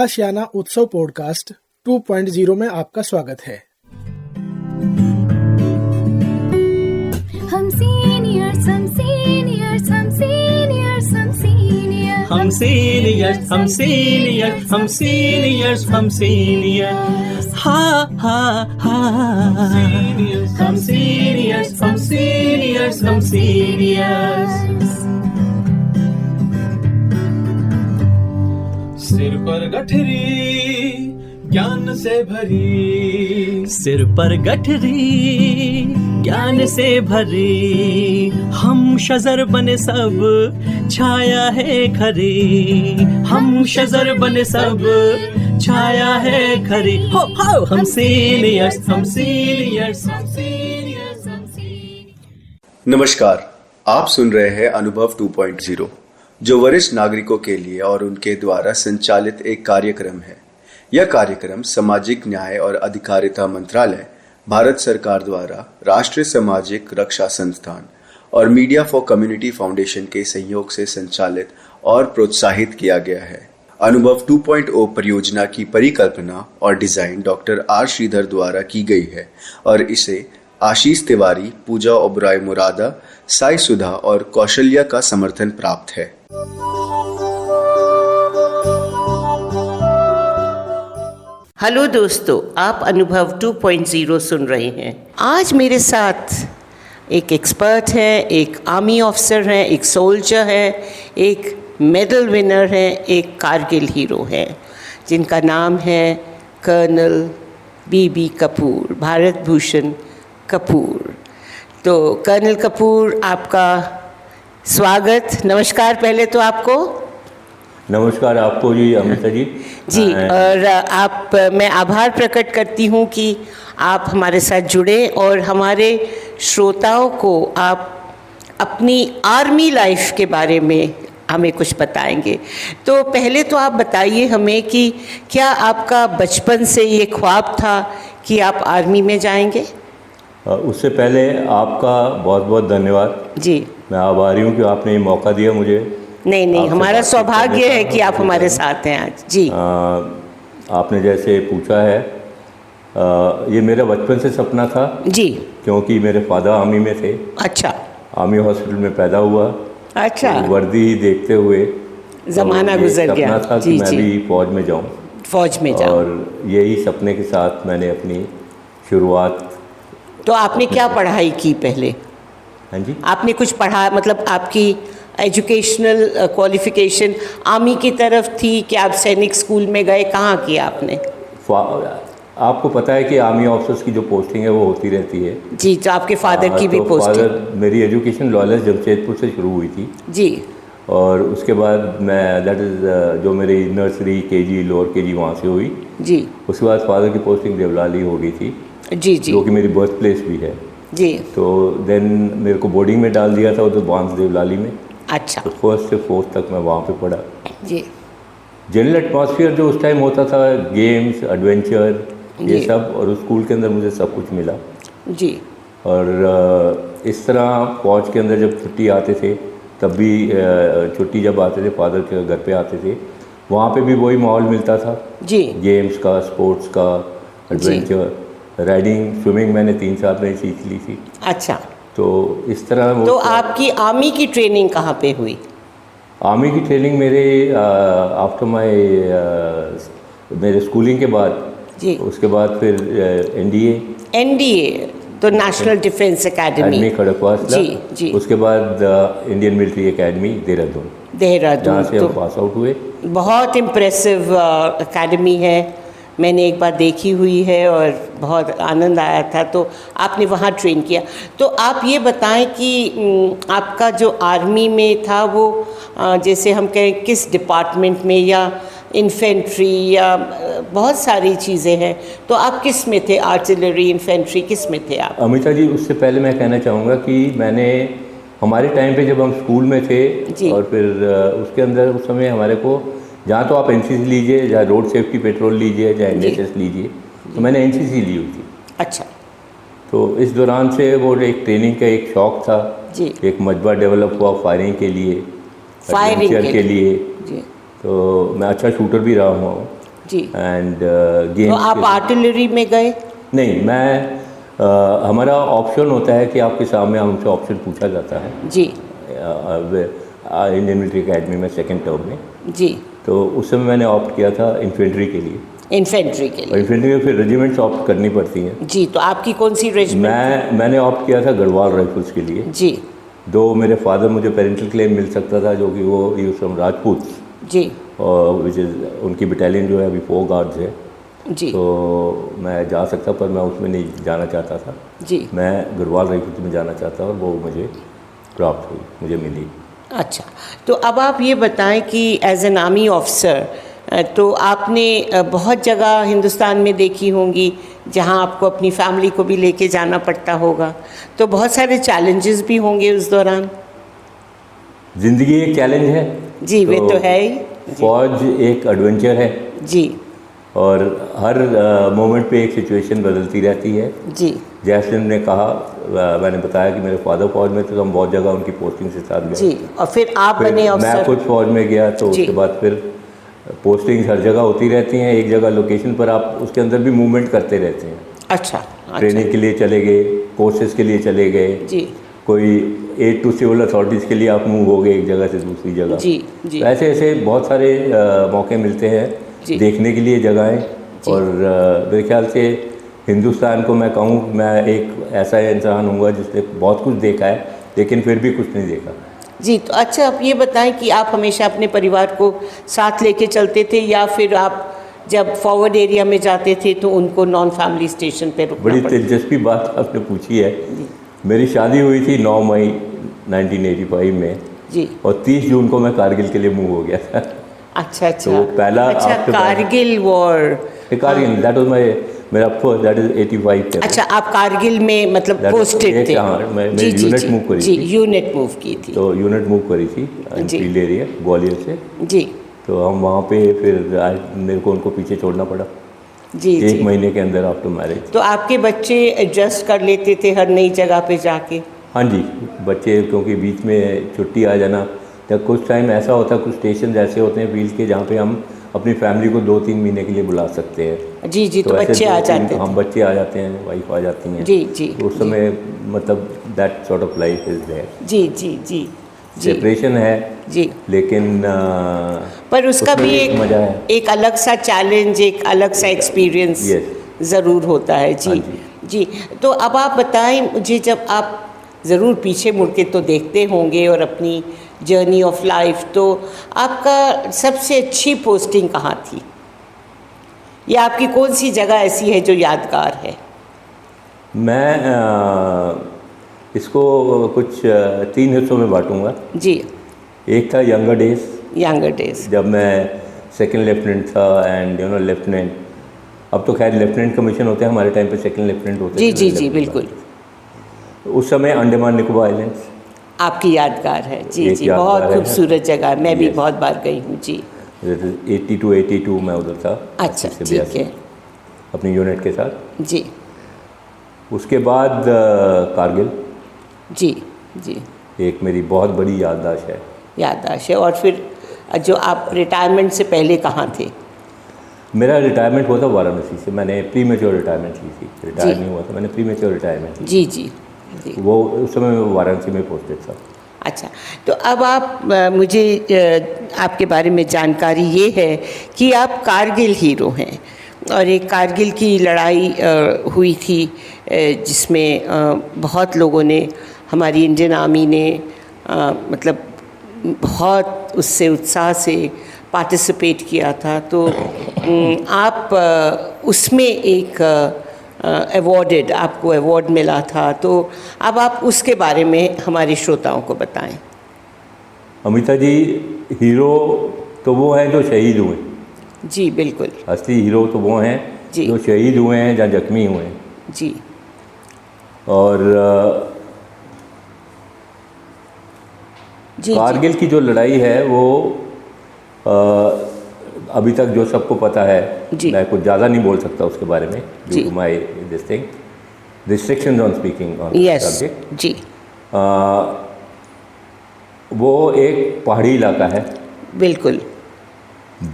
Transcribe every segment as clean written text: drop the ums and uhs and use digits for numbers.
आशियाना उत्सव पॉडकास्ट 2.0 में आपका स्वागत है। हम सीनियर्स हम सीनियर्स हम सीनियर्स हम सीनियर्स हम सीनियर्स हम सीनियर्स हम सीनियर्स हम सीनियर्स हा हा हा हम सीनियर्स हम सीनियर्स हम सीनियर्स। सिर पर गठरी ज्ञान से भरी, सिर पर गठरी ज्ञान से भरी, हम शजर बने सब छाया है खरी, हम शजर बने सब छाया है खरी। हो हम सीनियर्स हम सीनियर्स हम सीनियर्स हम सीनियर्स। नमस्कार, आप सुन रहे हैं अनुभव 2.0, जो वरिष्ठ नागरिकों के लिए और उनके द्वारा संचालित एक कार्यक्रम है। यह कार्यक्रम सामाजिक न्याय और अधिकारिता मंत्रालय, भारत सरकार द्वारा राष्ट्रीय सामाजिक रक्षा संस्थान और मीडिया फॉर कम्युनिटी फाउंडेशन के सहयोग से संचालित और प्रोत्साहित किया गया है। अनुभव 2.0 परियोजना की परिकल्पना और डिजाइन डॉक्टर आर श्रीधर द्वारा की गई है और इसे आशीष तिवारी, पूजा ओबराय मुरादा, साई सुधा और कौशल्या का समर्थन प्राप्त है। हेलो दोस्तों, आप अनुभव 2.0 सुन रहे हैं। आज मेरे साथ एक एक्सपर्ट है, एक आर्मी ऑफिसर है, एक सोल्जर है, एक मेडल विनर है, एक कारगिल हीरो है, जिनका नाम है कर्नल बीबी कपूर, भारत भूषण कपूर। तो कर्नल कपूर, आपका स्वागत। नमस्कार पहले तो आपको। नमस्कार आपको जी, अमिता जी। जी, और मैं आभार प्रकट करती हूँ कि आप हमारे साथ जुड़े और हमारे श्रोताओं को आप अपनी आर्मी लाइफ के बारे में हमें कुछ बताएंगे। तो पहले तो आप बताइए हमें कि क्या आपका बचपन से ये ख्वाब था कि आप आर्मी में जाएंगे? उससे पहले आपका बहुत बहुत धन्यवाद जी। मैं आभारी हूँ कि आपने ये मौका दिया मुझे। नहीं, हमारा सौभाग्य है कि आप हमारे साथ हैं आज। जी। आपने जैसे पूछा है, ये मेरा बचपन से सपना था जी, क्योंकि मेरे फादर आर्मी में थे। अच्छा। आर्मी हॉस्पिटल में पैदा हुआ। अच्छा। तो वर्दी ही देखते हुए ज़माना गुजर गया। सपना था कि मैं भी फौज में जाऊँ। फौज में जाऊँ। और यही सपने के साथ मैंने अपनी शुरुआत। तो आपने क्या पढ़ाई की पहले? हाँ जी। आपने कुछ पढ़ा, मतलब आपकी एजुकेशनल क्वालिफिकेशन आर्मी की तरफ थी कि आप सैनिक स्कूल में गए? कहाँ किया आपने? आपको पता है कि आर्मी ऑफिसर्स की जो पोस्टिंग है वो होती रहती है। जी। तो आपके फादर की भी पोस्टिंग? फादर, मेरी एजुकेशन लॉयलेस जमशेदपुर से शुरू हुई थी जी। और उसके बाद मैं दैट इज़ जो मेरी नर्सरी, केजी, लोअर केजी वहाँ से हुई जी। उसके बाद फादर की पोस्टिंग देवलाली हो गई थी। जी जी। जो कि मेरी बर्थ प्लेस भी है जी। तो देन मेरे को बोर्डिंग में डाल दिया था उधर बांस देवलाली में। अच्छा। तो फर्स्ट से फोर्थ तक मैं वहाँ पे पढ़ा जी। जनरल एटमॉस्फेयर जो उस टाइम होता था, गेम्स, एडवेंचर, ये सब, और उस स्कूल के अंदर मुझे सब कुछ मिला जी। और इस तरह फौज के अंदर जब छुट्टी आते थे तब भी छुट्टी जब आते थे फादर के घर पे आते थे, वहाँ पे भी वही माहौल मिलता था जी। गेम्स का, स्पोर्ट्स का, एडवेंचर, राइडिंग, स्विमिंग मैंने 3 साल में सीख ली थी। अच्छा। तो इस तरह तो आपकी आर्मी की ट्रेनिंग कहाँ पे हुई? आर्मी की ट्रेनिंग मेरे आफ्टर मेरे स्कूलिंग के बाद जी। उसके बाद फिर एनडीए तो नेशनल डिफेंस एकेडमी खड़गवासला। जी जी। उसके बाद इंडियन मिलिट्री एकेडमी देहरादून, जहाँ से हम पास आउट हुए। बहुत इम्प्रेसिव एकेडमी है, मैंने एक बार देखी हुई है और बहुत आनंद आया था। तो आपने वहाँ ट्रेन किया। तो आप ये बताएं कि आपका जो आर्मी में था वो जैसे हम कहें किस डिपार्टमेंट में, या इन्फेंट्री, या बहुत सारी चीज़ें हैं, तो आप किस में थे? आर्टिलरी, इन्फेंट्री, किस में थे आप? अमिता जी, उससे पहले मैं कहना चाहूँगा कि मैंने हमारे टाइम पे जब हम स्कूल में थे और फिर उसके अंदर उस समय हमारे को, जहाँ तो आप एनसीसी लीजिए, चाहे रोड सेफ्टी पेट्रोल लीजिए, चाहे एनएसएस लीजिए, तो मैंने एनसीसी ली हुई थी। अच्छा। तो इस दौरान से वो एक ट्रेनिंग का एक शौक़ था जी। एक मजबा डेवलप हुआ फायरिंग के लिए, फायरिंग के लिए जी। तो मैं अच्छा शूटर भी रहा हूँ। जी। एंड तो गेम्स आप आर्टिलरी में गए? नहीं, मैं हमारा ऑप्शन होता है कि आपके सामने हमसे ऑप्शन पूछा जाता है जी इंडियन मिलिट्री अकेडमी में सेकंड टर्म में। जी। तो उस समय मैंने ऑप्ट किया था इन्फेंट्री के लिए। इन्फेंट्री के और लिए? इन्फेंट्री में फिर रेजिमेंट्स ऑप्ट करनी पड़ती हैं। जी, तो आपकी कौन सी रेजिमेंट? मैंने ऑप्ट किया था गढ़वाल राइफल्स के लिए। जी दो मेरे फादर, मुझे पेरेंटल क्लेम मिल सकता था जो कि वो यूज फ्रॉम राजपूत, जी और विच इज़ उनकी बटालियन जो है अभी 4 गार्ड्स है, जी तो मैं जा सकता, पर मैं उसमें नहीं जाना चाहता था। जी। मैं गढ़वाल राइफल्स में जाना चाहता और वो मुझे प्राप्त हुई, मुझे मिली। अच्छा, तो अब आप ये बताएं कि एज एन आर्मी ऑफिसर तो आपने बहुत जगह हिंदुस्तान में देखी होंगी जहां आपको अपनी फैमिली को भी लेके जाना पड़ता होगा, तो बहुत सारे चैलेंजेस भी होंगे उस दौरान। ज़िंदगी एक चैलेंज है जी, वे तो है ही। जी। फौज एक एडवेंचर है जी और हर मोमेंट पे एक सिचुएशन बदलती रहती है। जी जैसे ने कहा, मैंने बताया कि मेरे फादर फौज में थे तो हम बहुत जगह उनकी पोस्टिंग से साथ गए। जी, और फिर आप फिर बने मैं अफसर। खुद फौज में गया तो जी। उसके बाद फिर पोस्टिंग हर जगह होती रहती हैं। एक जगह लोकेशन पर आप उसके अंदर भी मूवमेंट करते रहते हैं। अच्छा, ट्रेनिंग के लिए चले गए, कोर्सेज के लिए चले गए, जी कोई एड टू सिविल अथॉरिटीज़ के लिए आप मूव हो गए एक जगह से दूसरी जगह। जी जी तो ऐसे ऐसे बहुत सारे मौके मिलते हैं जी। देखने के लिए जगहें। और मेरे ख्याल से हिंदुस्तान को मैं कहूँ, मैं एक ऐसा इंसान हूँगा जिसने बहुत कुछ देखा है लेकिन फिर भी कुछ नहीं देखा। जी। तो अच्छा, आप ये बताएं कि आप हमेशा अपने परिवार को साथ लेके चलते थे या फिर आप जब फॉरवर्ड एरिया में जाते थे तो उनको नॉन फैमिली स्टेशन पे रुकना बड़ी पड़ता? दिलचस्पी बात आपने पूछी है। मेरी शादी हुई थी 9 मई 1985 में जी। और 30 जून को मैं कारगिल के लिए मूव हो गया था। अच्छा अच्छा। तो पहला अच्छा, after- Kargil war. Kargil, that was मेरा फर्स्ट, दैट इज 85 के। अच्छा, आप कारगिल में मतलब That- पोस्टेड एक- थे? हाँ, मैं जी जी यूनिट जी मूव करी जी, थी। यूनिट मूव की थी। तो यूनिट मूव करी थी जी। फील्ड एरिया ग्वालियर से। जी तो हम वहाँ पे फिर मेरे को उनको पीछे छोड़ना पड़ा जी एक जी। महीने के अंदर आफ्टर मैरिज। तो आपके बच्चे एडजस्ट कर लेते थे हर नई जगह पे जाके? हाँ जी, बच्चे, क्योंकि बीच में छुट्टी आ जाना, या कुछ टाइम ऐसा होता है, कुछ स्टेशन ऐसे होते हैं फील्ड के जहाँ पे हम अपनी फैमिली को 2-3 महीने के लिए बुला सकते हैं। जी जी। तो ऐसे बच्चे आ 2-3 जाते हम थे? बच्चे आ जाते हैं, वाइफ आ जाती हैं। जी जी तो उस समय मतलब that sort of life is there. जी जी जी जी सेपरेशन है जी। लेकिन पर उसका उसमें भी एक मज़ा है। एक अलग सा चैलेंज, एक अलग सा एक्सपीरियंस Yes. ज़रूर होता है। जी हाँ जी। तो अब आप बताएं मुझे, जब आप ज़रूर पीछे मुड़ के तो देखते होंगे और अपनी जर्नी ऑफ लाइफ, तो आपका सबसे अच्छी पोस्टिंग कहाँ थी या आपकी कौन सी जगह ऐसी है जो यादगार है? मैं इसको कुछ 3 हिस्सों में बांटूंगा। जी। एक था यंगर डेज, यंगर डेज। जब मैं सेकंड लेफ्टिनेंट था एंड लेफ्टिनेंट, अब तो खैर लेफ्टिनेंट कमीशन होते हैं, हमारे टाइम पे सेकंड लेफ्टिनेंट होते जी थे। जी जी, बिल्कुल। उस समय अंडमान निकोबार आइलैंड्स आपकी यादगार है? जी एक जी, यादगार बहुत है। खूबसूरत जगह है, मैं भी Yes. बहुत बार गई हूँ। जी। 82 में उधर था। अच्छा, 80 से ठीक 82 है। अपनी यूनिट के साथ। जी उसके बाद कारगिल जी जी, एक मेरी बहुत बड़ी याददाश्त है। याददाश्त है। और फिर जो आप रिटायरमेंट से पहले कहाँ थे? मेरा रिटायरमेंट हुआ था वाराणसी से, मैंने प्री मेच्योर रिटायरमेंट ली थी। रिटायर जी। नहीं हुआ था, मैंने प्री मेच्योर रिटायरमेंट ली। जी जी जी। वो उस समय मैं वाराणसी में पोस्टेड था। अच्छा, तो अब आप मुझे आपके बारे में जानकारी ये है कि आप कारगिल हीरो हैं और एक कारगिल की लड़ाई हुई थी जिसमें बहुत लोगों ने, हमारी इंडियन आर्मी ने मतलब बहुत उससे उत्साह से पार्टिसिपेट किया था। तो आप उसमें एक अवॉर्डेड, आपको अवॉर्ड मिला था, तो अब आप उसके बारे में हमारे श्रोताओं को बताएं। अमिता जी, हीरो तो वो हैं जो शहीद हुए। जी बिल्कुल। असली हीरो तो वो हैं जी। जो शहीद हुए हैं या जख्मी हुए हैं। जी। और जी कारगिल की जो लड़ाई है वो अभी तक जो सबको पता है, जी। मैं कुछ ज़्यादा नहीं बोल सकता उसके बारे में, जी। Due to my this thing, restrictions on speaking on yes subject. जी। वो एक पहाड़ी इलाका है, बिल्कुल।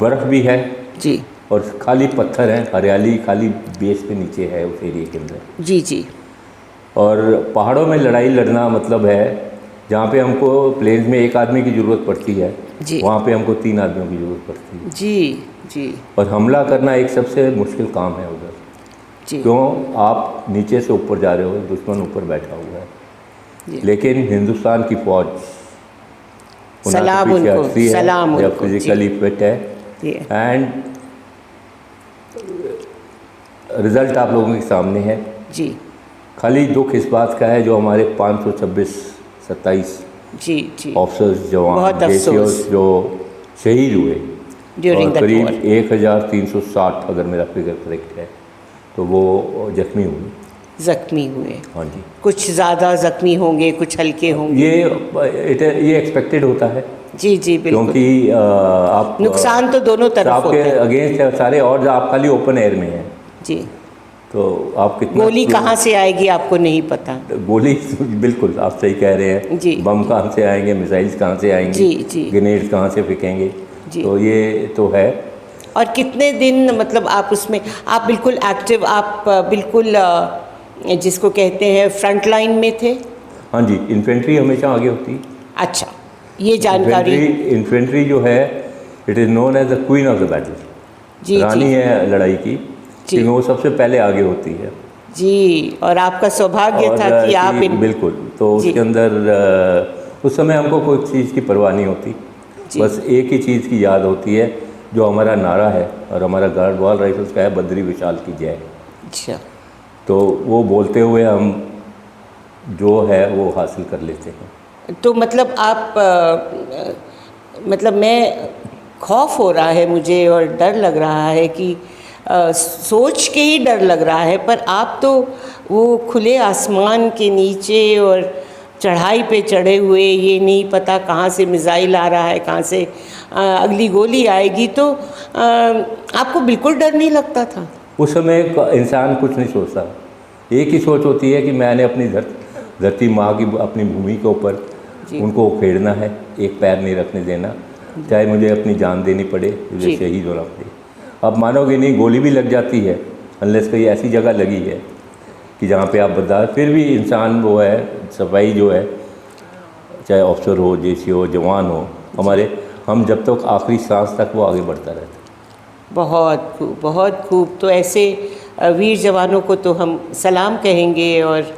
बर्फ़ भी है जी और खाली पत्थर हैं, हरियाली खाली बेस पे नीचे है उस एरिया के अंदर। जी जी। और पहाड़ों में लड़ाई लड़ना मतलब है जहाँ पे हमको प्लेन्स में एक आदमी की ज़रूरत पड़ती है, जी। वहाँ पे हमको 3 आदमियों की ज़रूरत पड़ती है। जी जी और हमला करना एक सबसे मुश्किल काम है उधर। जी। क्यों? आप नीचे से ऊपर जा रहे हो, दुश्मन ऊपर बैठा हुआ जी। है। लेकिन हिंदुस्तान की फौज सलाम उनको, सलाम उनको, फिजिकली फिट है जी। एंड रिज़ल्ट आप लोगों के सामने है। जी खाली दुख इस बात का है जो हमारे 526-27 जी जी ऑफिसर्स जवान बहुत अफसोस। JCOs जो शहीद हुए, During और that करीब war। 1360 अगर मेरा फिगर करेक्ट है तो वो जख्मी हुए। जख्मी हुए। हाँ जी। कुछ ज़्यादा जख्मी होंगे, कुछ हल्के होंगे। ये एक्सपेक्टेड होता है जी जी बिल्कुल। क्योंकि आप नुकसान तो दोनों तरफ आपके होते हैं। अगेंस्ट है सारे, और आप खाली ओपन एयर में हैं जी। तो आप कितना गोली कहाँ से आएगी आपको नहीं पता। गोली बिल्कुल आप सही कह रहे हैं। जी। बम कहाँ से आएंगे, मिसाइल्स कहाँ से आएंगे, जी जी ग्रेनेड्स कहाँ से फेंकेंगे, जी। तो ये तो है। और कितने दिन मतलब आप उसमें आप बिल्कुल एक्टिव, आप बिल्कुल जिसको कहते हैं फ्रंट लाइन में थे। हाँ जी, इन्फेंट्री हमेशा आगे होती है। अच्छा, ये जानकारी। इन्फेंट्री जो है it is known as the queen of the battle. जी रानी जी है लड़ाई की, जी। क्योंकि वो सबसे पहले आगे होती है। जी। और आपका सौभाग्य और था कि आप बिल्कुल, तो जी। उसके अंदर उस समय हमको कोई चीज़ की परवाह नहीं होती, जी। बस एक ही चीज़ की याद होती है जो हमारा नारा है और हमारा गढ़वाल राइफल्स का है, बद्री विशाल की जय। अच्छा। तो वो बोलते हुए हम जो है वो हासिल कर लेते हैं। तो मतलब आप मतलब मैं खौफ हो रहा है मुझे और डर लग रहा है कि सोच के ही डर लग रहा है, पर आप तो वो खुले आसमान के नीचे और चढ़ाई पे चढ़े हुए, ये नहीं पता कहाँ से मिसाइल आ रहा है, कहाँ से अगली गोली आएगी, तो आपको बिल्कुल डर नहीं लगता था? उस समय इंसान कुछ नहीं सोचता, एक ही सोच होती है कि मैंने अपनी धरती माँ की अपनी भूमि के ऊपर उनको उखेड़ना है, एक पैर नहीं रखने देना, चाहे मुझे अपनी जान देनी पड़े, मुझे शहीद होना पड़े। अब मानोगे नहीं, गोली भी लग जाती है अनलेस कहीं ऐसी जगह लगी है कि जहाँ पे आप बता, फिर भी इंसान वो है, सफाई जो है, चाहे ऑफिसर हो, JC हो, जवान हो, हमारे हम जब तक आखिरी सांस तक वो आगे बढ़ता रहता है। बहुत खूब, बहुत खूब। तो ऐसे वीर जवानों को तो हम सलाम कहेंगे और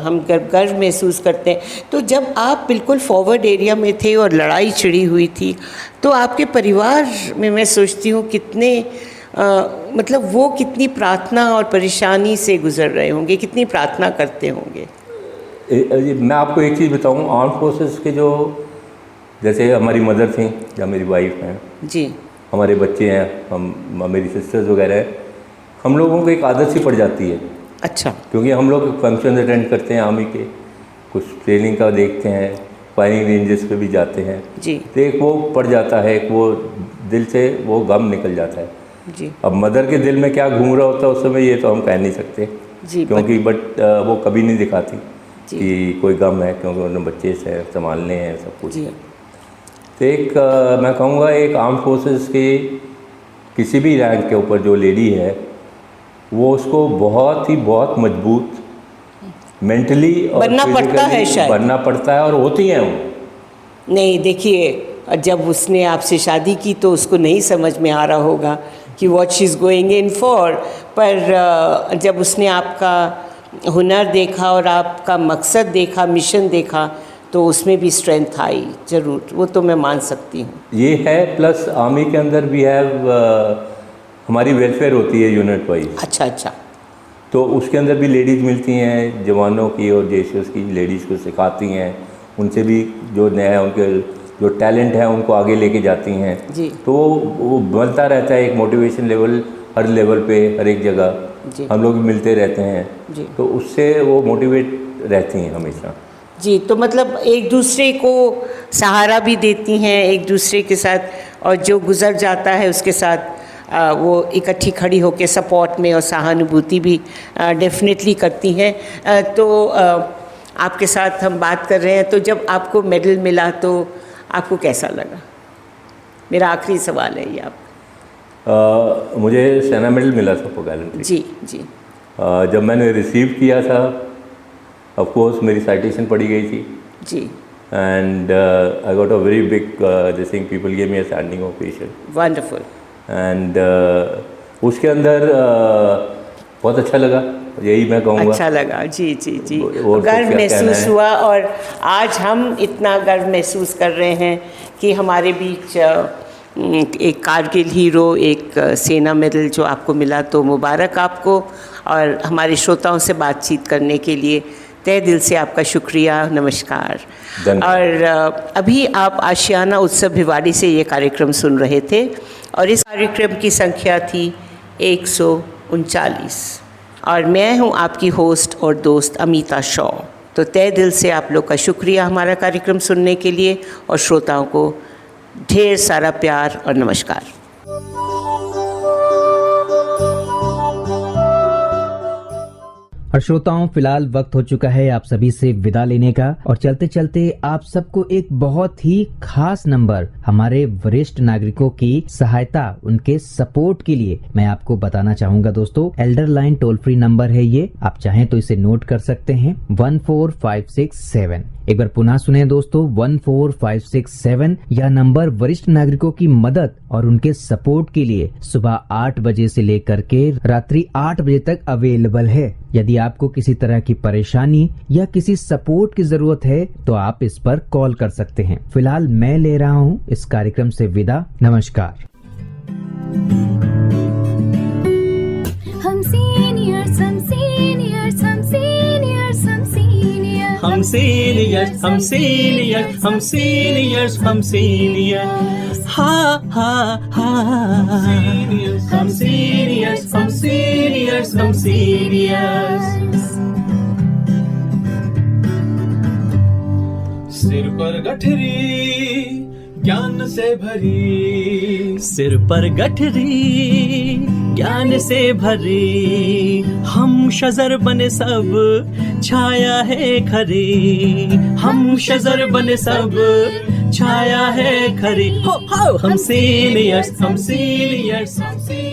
हम गर्व महसूस करते हैं। तो जब आप बिल्कुल फॉरवर्ड एरिया में थे और लड़ाई छिड़ी हुई थी, तो आपके परिवार में मैं सोचती हूँ कितने मतलब वो कितनी प्रार्थना और परेशानी से गुज़र रहे होंगे, कितनी प्रार्थना करते होंगे। मैं आपको एक चीज़ बताऊँ, आर्म फोर्सेस के जो जैसे हमारी मदर थी या मेरी वाइफ हैं जी, हमारे बच्चे हैं, हम मेरी सिस्टर्स वगैरह हैं, हम लोगों को एक आदत सी पड़ जाती है। अच्छा। क्योंकि हम लोग फंक्शन अटेंड करते हैं आर्मी के, कुछ ट्रेनिंग का देखते हैं, फायरिंग रेंजेस पे भी जाते हैं जी तो एक वो पड़ जाता है, एक वो दिल से वो गम निकल जाता है जी अब मदर के दिल में क्या घूम रहा होता है उस समय ये तो हम कह नहीं सकते जी, क्योंकि बट वो कभी नहीं दिखाती जी। कि कोई गम है, क्योंकि उन्होंने बच्चे से संभालने हैं सब कुछ। जी तो एक मैं कहूँगा एक आर्म फोर्सेस के किसी भी रैंक के ऊपर जो लेडी है वो उसको बहुत मजबूत मेंटली और बनना पड़ता है शायद। बनना पड़ता है और होती हैं वो। नहीं, देखिए जब उसने आपसे शादी की तो उसको नहीं समझ में आ रहा होगा कि what she is going in for, पर जब उसने आपका हुनर देखा और आपका मकसद देखा, मिशन देखा, तो उसमें भी स्ट्रेंथ आई ज़रूर, वो तो मैं मान सकती हूँ। ये है, प्लस आर्मी के अंदर भी है हमारी वेलफेयर होती है यूनिट वाइज। अच्छा अच्छा। तो उसके अंदर भी लेडीज़ मिलती हैं, जवानों की और JCOs की लेडीज़ को सिखाती हैं, उनसे भी जो नया उनके जो टैलेंट है उनको आगे लेके जाती हैं जी। तो वो बनता रहता है एक मोटिवेशन लेवल, हर लेवल पे हर एक जगह जी। हम लोग मिलते रहते हैं जी। तो उससे वो मोटिवेट रहती हैं हमेशा। जी, तो मतलब एक दूसरे को सहारा भी देती हैं एक दूसरे के साथ, और जो गुज़र जाता है उसके साथ वो इकट्ठी खड़ी होकर सपोर्ट में और सहानुभूति भी डेफिनेटली करती हैं। तो आपके साथ हम बात कर रहे हैं, तो जब आपको मेडल मिला तो आपको कैसा लगा? मेरा आखिरी सवाल है ये। आप मुझे सेना मेडल मिला था फॉर गैलेंट्री। जी जी। जब मैंने रिसीव किया था, ऑफ कोर्स मेरी साइटेशन पड़ी गई थी जी। And I got a very big this thing, people give me a standing ovation. Wonderful. And उसके अंदर बहुत अच्छा लगा, यही मैं कहूँगा। अच्छा लगा, जी जी जी। और गर्व क्या कहना महसूस है? हुआ, और आज हम इतना गर्व महसूस कर रहे हैं कि हमारे बीच एक कारगिल हीरो, एक सेना मेडल जो आपको मिला, तो मुबारक आपको। और हमारे श्रोताओं से बातचीत करने के लिए तहे दिल से आपका शुक्रिया, नमस्कार। और अभी आप आशियाना उत्सव भिवाड़ी से ये कार्यक्रम सुन रहे थे, और इस कार्यक्रम की संख्या थी 139, और मैं हूँ आपकी होस्ट और दोस्त अमिता शॉ। तो तहे दिल से आप लोग का शुक्रिया हमारा कार्यक्रम सुनने के लिए, और श्रोताओं को ढेर सारा प्यार और नमस्कार। और श्रोताओं, फिलहाल वक्त हो चुका है आप सभी से विदा लेने का, और चलते चलते आप सबको एक बहुत ही खास नंबर हमारे वरिष्ठ नागरिकों की सहायता, उनके सपोर्ट के लिए मैं आपको बताना चाहूंगा दोस्तों। Elder line toll free number है ये, आप चाहें तो इसे नोट कर सकते हैं, 14567। एक बार पुनः सुने दोस्तों, 14567। यह नंबर वरिष्ठ नागरिकों की मदद और उनके सपोर्ट के लिए सुबह 8 बजे से लेकर के रात्रि 8 बजे तक अवेलेबल है। यदि आपको किसी तरह की परेशानी या किसी सपोर्ट की जरूरत है तो आप इस पर कॉल कर सकते हैं। फिलहाल मैं ले रहा हूं इस कार्यक्रम से विदा, नमस्कार। हम सीनियर्स, हम सीनियर्स, हम सीनियर्स, हम सीनियर्स, हम सीनियर्स, हम सीनियर्स, हम सीनियर्स, हम सीनियर्स, हा हा हा। हम सीनियर्स, हम सीनियर्स, हम सीनियर्स। सिर पर गठरी ज्ञान से भरी, सिर पर गठरी ज्ञान से भरी, हम शजर बने सब छाया है खरी, हम शजर बने सब छाया है खरी। हो हम सीनियर्स, हम सीनियर्स, हम सीनियर्स।